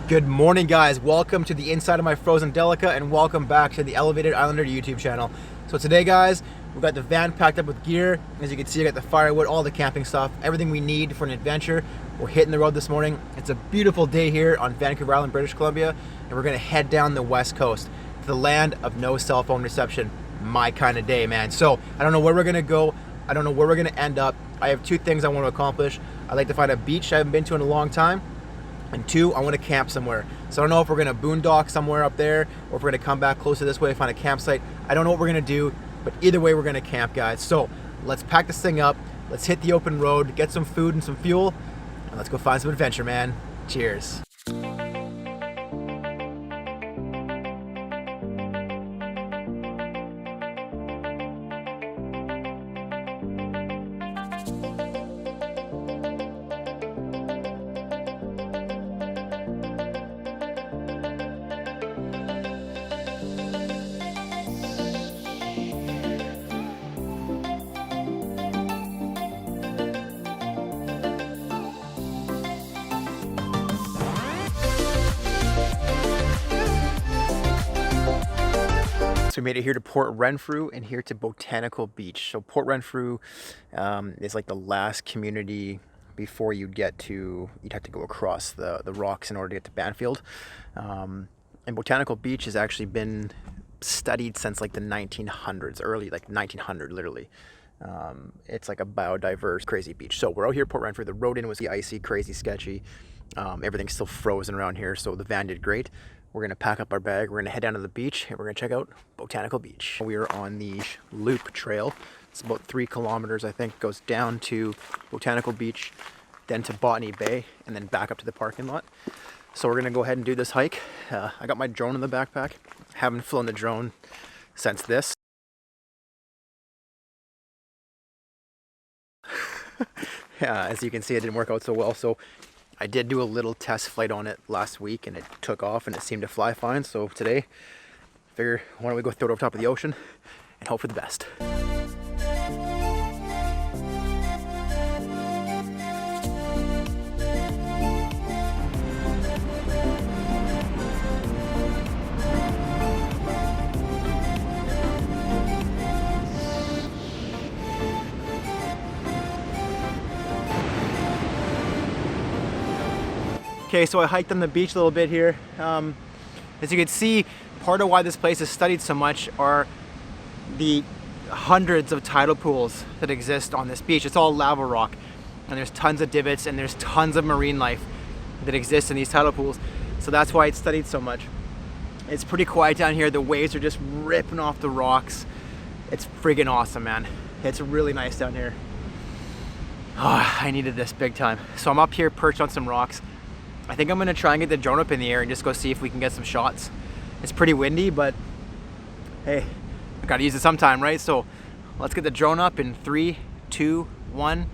Good morning, guys. Welcome to the inside of my frozen Delica, and welcome back to the Elevated Islander YouTube channel. So today, guys, we've got the van packed up with gear. As you can see, I got the firewood, all the camping stuff, everything we need for an adventure. We're hitting the road this morning. It's a beautiful day here on Vancouver Island, British Columbia, and we're gonna head down the west coast to the land of no cell phone reception. My kind of day, man. So I don't know where we're gonna go. I don't know where we're gonna end up. I have two things I want to accomplish. I'd like to find a beach I haven't been to in a long time. And two, I want to camp somewhere. So I don't know if we're going to boondock somewhere up there or if we're going to come back closer this way, find a campsite. I don't know what we're going to do, but either way, we're going to camp, guys. So let's pack this thing up. Let's hit the open road, get some food and some fuel, and let's go find some adventure, man. Cheers. So we made it here to Port Renfrew and here to Botanical Beach. So Port Renfrew is like the last community before you'd have to go across the rocks in order to get to Banfield. And Botanical Beach has actually been studied since like the 1900s, early like 1900 literally. It's like a biodiverse, crazy beach. So we're out here at Port Renfrew. The road in was icy, crazy, sketchy. Everything's still frozen around here, so the van did great. We're gonna pack up our bag, we're gonna head down to the beach, and we're gonna check out Botanical Beach. We are on the Loop Trail. It's about 3 kilometers, I think, goes down to Botanical Beach, then to Botany Bay, and then back up to the parking lot. So we're gonna go ahead and do this hike. I got my drone in the backpack. Haven't flown the drone since this. Yeah, as you can see, it didn't work out so well. So I did do a little test flight on it last week and it took off and it seemed to fly fine. So today, I figure, why don't we go throw it over top of the ocean and hope for the best. Okay, so I hiked on the beach a little bit here. As you can see, part of why this place is studied so much are the hundreds of tidal pools that exist on this beach. It's all lava rock, and there's tons of divots, and there's tons of marine life that exists in these tidal pools. So that's why it's studied so much. It's pretty quiet down here. The waves are just ripping off the rocks. It's friggin' awesome, man. It's really nice down here. Oh, I needed this big time. So I'm up here perched on some rocks. I think I'm gonna try and get the drone up in the air and just go see if we can get some shots. It's pretty windy, but hey, I gotta use it sometime, right? So let's get the drone up in 3, 2, 1.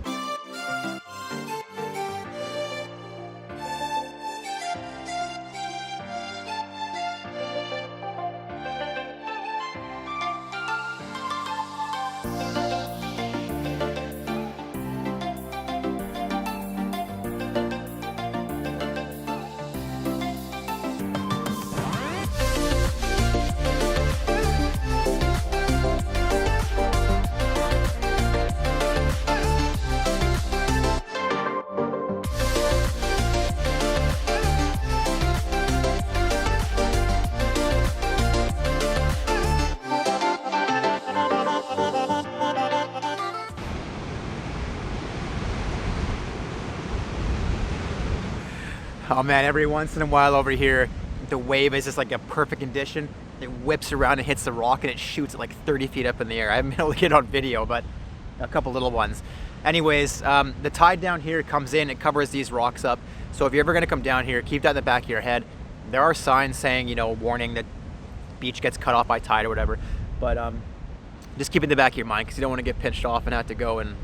Oh man, every once in a while over here, the wave is just like a perfect condition. It whips around and hits the rock and it shoots it like 30 feet up in the air. I haven't been able to get it on video, but a couple little ones. Anyways, the tide down here comes in, it covers these rocks up. So if you're ever gonna come down here, keep that in the back of your head. There are signs saying, you know, warning that beach gets cut off by tide or whatever. But just keep it in the back of your mind because you don't want to get pinched off and have to go and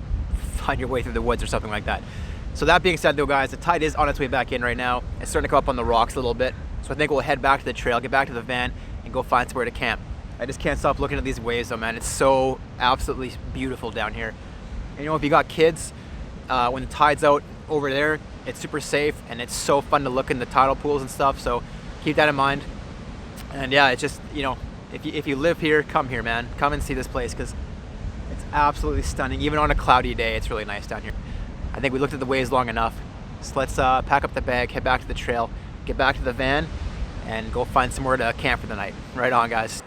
find your way through the woods or something like that. So that being said though, guys, the tide is on its way back in right now. It's starting to come up on the rocks a little bit. So I think we'll head back to the trail, get back to the van, and go find somewhere to camp. I just can't stop looking at these waves though, man. It's so absolutely beautiful down here. And you know, if you got kids, when the tide's out over there, it's super safe and it's so fun to look in the tidal pools and stuff. So keep that in mind. And yeah, it's just, you know, if you live here, come here, man. Come and see this place because it's absolutely stunning. Even on a cloudy day, it's really nice down here. I think we looked at the waves long enough. So let's pack up the bag, head back to the trail, get back to the van, and go find somewhere to camp for the night. Right on, guys.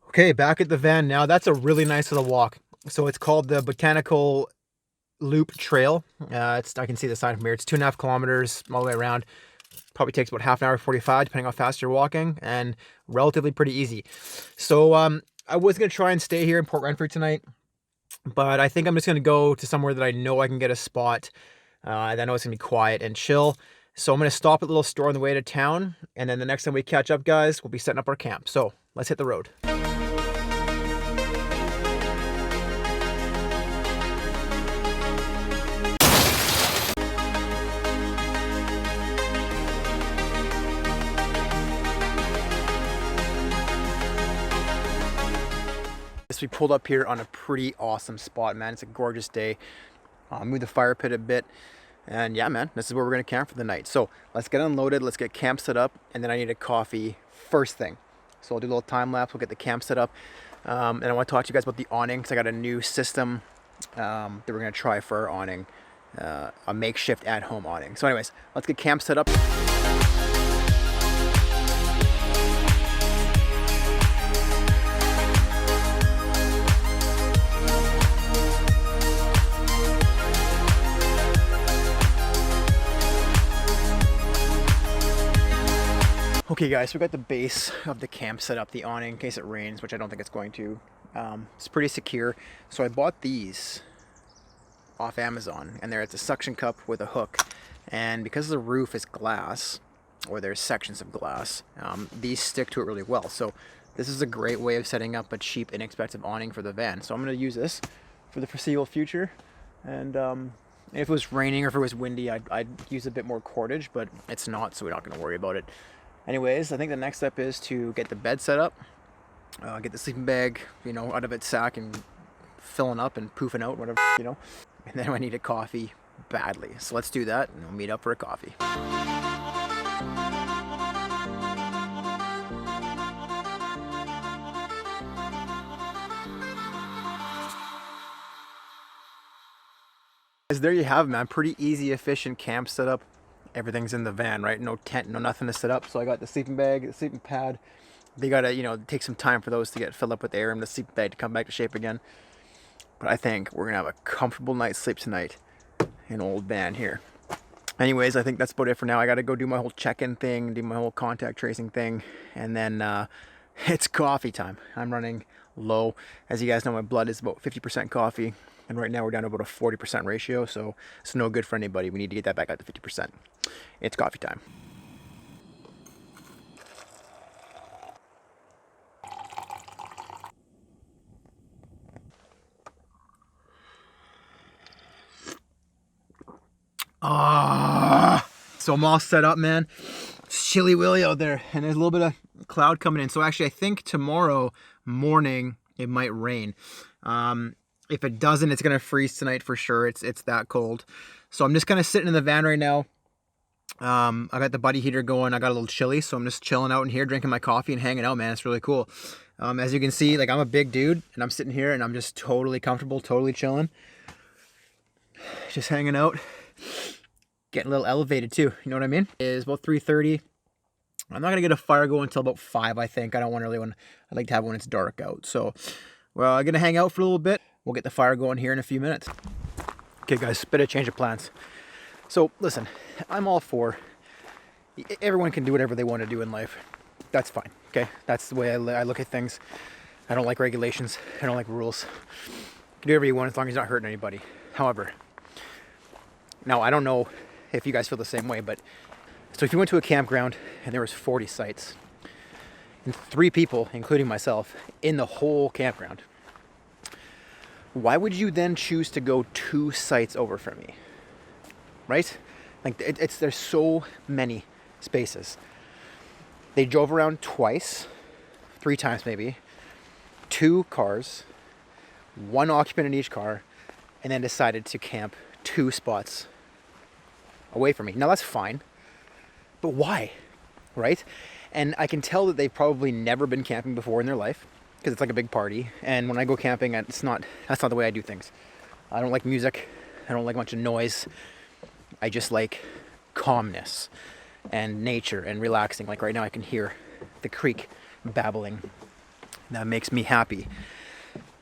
Okay, back at the van now. That's a really nice little walk. So it's called the Botanical Loop Trail. I can see the sign from here. It's 2.5 kilometers all the way around. Probably takes about half an hour, 45, depending how fast you're walking, and relatively pretty easy. So I was going to try and stay here in Port Renfrew tonight, but I think I'm just going to go to somewhere that I know I can get a spot. I know it's going to be quiet and chill. So I'm going to stop at a little store on the way to town, and then the next time we catch up, guys, we'll be setting up our camp. So let's hit the road. We pulled up here on a pretty awesome spot, man. It's a gorgeous day. Moved the fire pit a bit, and yeah, man, this is where we're gonna camp for the night. So let's get unloaded, let's get camp set up, and then I need a coffee first thing. So I'll do a little time lapse, we'll get the camp set up, and I want to talk to you guys about the awning because I got a new system that we're gonna try for our awning, a makeshift at-home awning. So anyways, let's get camp set up. Okay guys, so we got the base of the camp set up, the awning, in case it rains, which I don't think it's going to. It's pretty secure. So I bought these off Amazon, and it's a suction cup with a hook. And because the roof is glass, or there's sections of glass, these stick to it really well. So this is a great way of setting up a cheap, inexpensive awning for the van. So I'm going to use this for the foreseeable future. And if it was raining or if it was windy, I'd use a bit more cordage, but it's not, so we're not going to worry about it. Anyways, I think the next step is to get the bed set up, get the sleeping bag, you know, out of its sack and filling up and poofing out, whatever, you know. And then I need a coffee badly. So let's do that and we'll meet up for a coffee. There you have it, man. Pretty easy, efficient camp setup. Everything's in the van, right? No tent, no nothing to set up. So I got the sleeping bag, the sleeping pad. They gotta, you know, take some time for those to get filled up with air and the sleeping bag to come back to shape again. But I think we're gonna have a comfortable night's sleep tonight in old van here. Anyways, I think that's about it for now. I gotta go do my whole check-in thing, do my whole contact tracing thing, and then it's coffee time. I'm running low. As you guys know, my blood is about 50% coffee. And right now we're down to about a 40% ratio, so it's no good for anybody. We need to get that back up to 50%. It's coffee time. So I'm all set up, man. It's chilly willy out there, and there's a little bit of cloud coming in. So actually, I think tomorrow morning it might rain. If it doesn't, it's gonna freeze tonight for sure. It's that cold. So I'm just kind of sitting in the van right now. I got the buddy heater going. I got a little chilly, so I'm just chilling out in here, drinking my coffee and hanging out, man. It's really cool. As you can see, like, I'm a big dude, and I'm sitting here, and I'm just totally comfortable, totally chilling. Just hanging out. Getting a little elevated, too. You know what I mean? It's about 3:30. I'm not gonna get a fire going until about 5, I think. I don't want really I like to have when it's dark out. So, well, I'm gonna hang out for a little bit. We'll get the fire going here in a few minutes. Okay, guys, bit of change of plans. So, listen, I'm all for everyone can do whatever they want to do in life. That's fine. Okay, that's the way I look at things. I don't like regulations. I don't like rules. You can do whatever you want as long as you're not hurting anybody. However, now I don't know if you guys feel the same way, but so if you went to a campground and there was 40 sites and 3 people, including myself, in the whole campground, why would you then choose to go 2 sites over from me? Right? Like there's so many spaces. They drove around twice, 3 times maybe, 2 cars, 1 occupant in each car, and then decided to camp 2 spots away from me. Now that's fine, but why? Right? And I can tell that they've probably never been camping before in their life because it's like a big party. And when I go camping, that's not the way I do things. I don't like music. I don't like a bunch of noise. I just like calmness and nature and relaxing. Like right now I can hear the creek babbling. That makes me happy.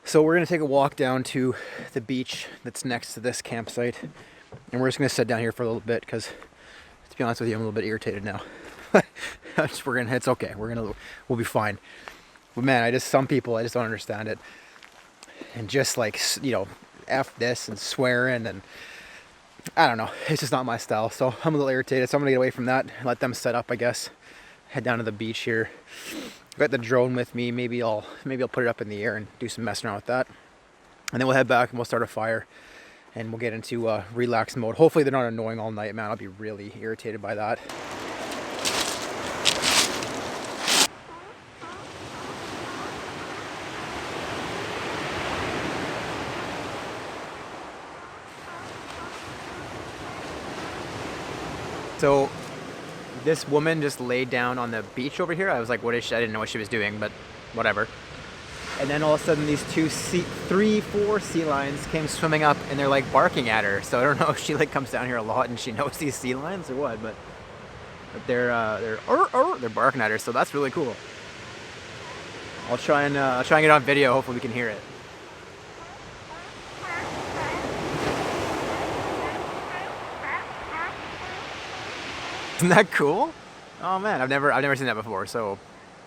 So we're gonna take a walk down to the beach that's next to this campsite, and we're just gonna sit down here for a little bit because, to be honest with you, I'm a little bit irritated now. It's okay. We'll be fine. But man, some people, I just don't understand it, and just like, F this and swearing, and I don't know. It's just not my style. So I'm a little irritated. So I'm gonna get away from that. Let them set up, I guess. Head down to the beach here. Got the drone with me. Maybe I'll put it up in the air and do some messing around with that. And then we'll head back and we'll start a fire. And we'll get into relax mode. Hopefully they're not annoying all night, man. I'll be really irritated by that. So this woman just laid down on the beach over here. I was like, what is she? I didn't know what she was doing, but whatever. And then all of a sudden these 4 sea lions came swimming up and they're like barking at her. So I don't know if she like comes down here a lot and she knows these sea lions or what, but they're barking at her. So that's really cool. I'll try and get it on video. Hopefully we can hear it. Isn't that cool? Oh man, I've never seen that before. So,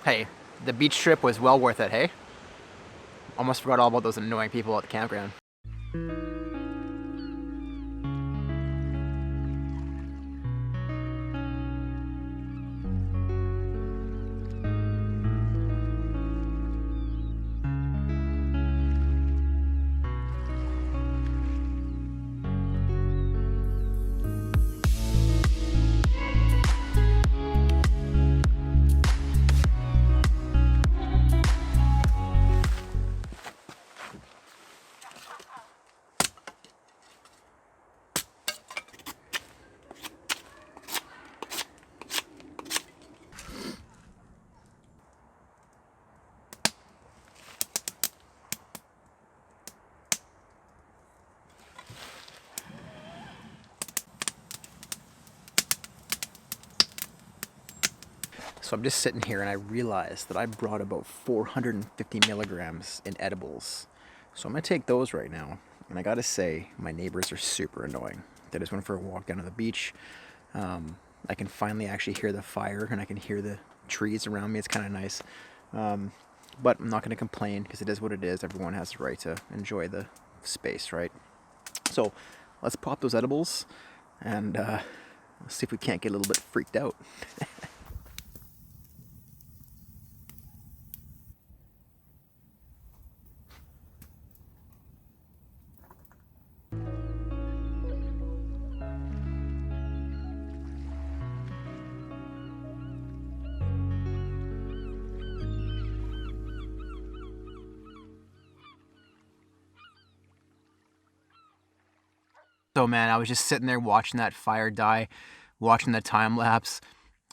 hey, the beach trip was well worth it, hey? Almost forgot all about those annoying people at the campground. So I'm just sitting here and I realized that I brought about 450 milligrams in edibles. So I'm gonna take those right now. And I gotta say, my neighbors are super annoying. They just went for a walk down to the beach. I can finally actually hear the fire and I can hear the trees around me. It's kind of nice. But I'm not gonna complain because it is what it is. Everyone has the right to enjoy the space, right? So let's pop those edibles and let's see if we can't get a little bit freaked out. So man, I was just sitting there watching that fire die, watching the time lapse,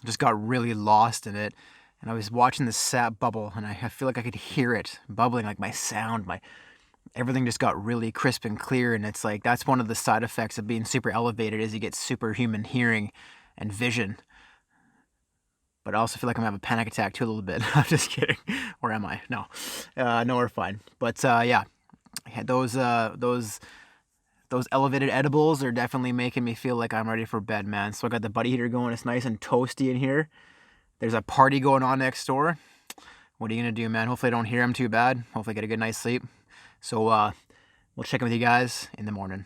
just got really lost in it. And I was watching the sap bubble and I feel like I could hear it bubbling, like my sound, everything just got really crisp and clear. And it's like, that's one of the side effects of being super elevated is you get superhuman hearing and vision. but I also feel like I'm gonna have a panic attack too a little bit. I'm just kidding. Where am I? No, no, we're fine. But yeah, I had those elevated edibles are definitely making me feel like I'm ready for bed, man. So I got the buddy heater going. It's nice and toasty in here. There's a party going on next door. What are you gonna do, man? Hopefully I don't hear him too bad. Hopefully I get a good night's sleep. So we'll check in with you guys in the morning.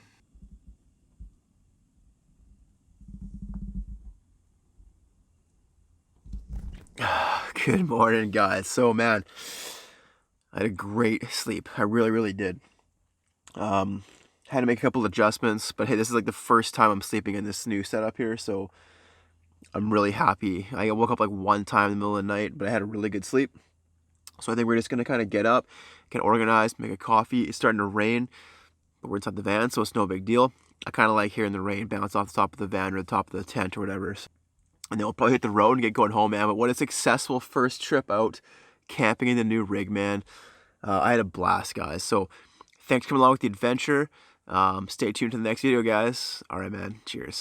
Good morning, guys. So, man, I had a great sleep. I really did. Had to make a couple adjustments, but hey, this is like the first time I'm sleeping in this new setup here, so I'm really happy. I woke up like one time in the middle of the night, but I had a really good sleep. So I think we're just gonna kind of get up, get organized, make a coffee. It's starting to rain, but we're inside the van, so it's no big deal. I kind of like hearing the rain bounce off the top of the van or the top of the tent or whatever. And then we'll probably hit the road and get going home, man. But what a successful first trip out camping in the new rig, man. I had a blast, guys. So thanks for coming along with the adventure. Stay tuned to the next video, guys. All right, man. Cheers.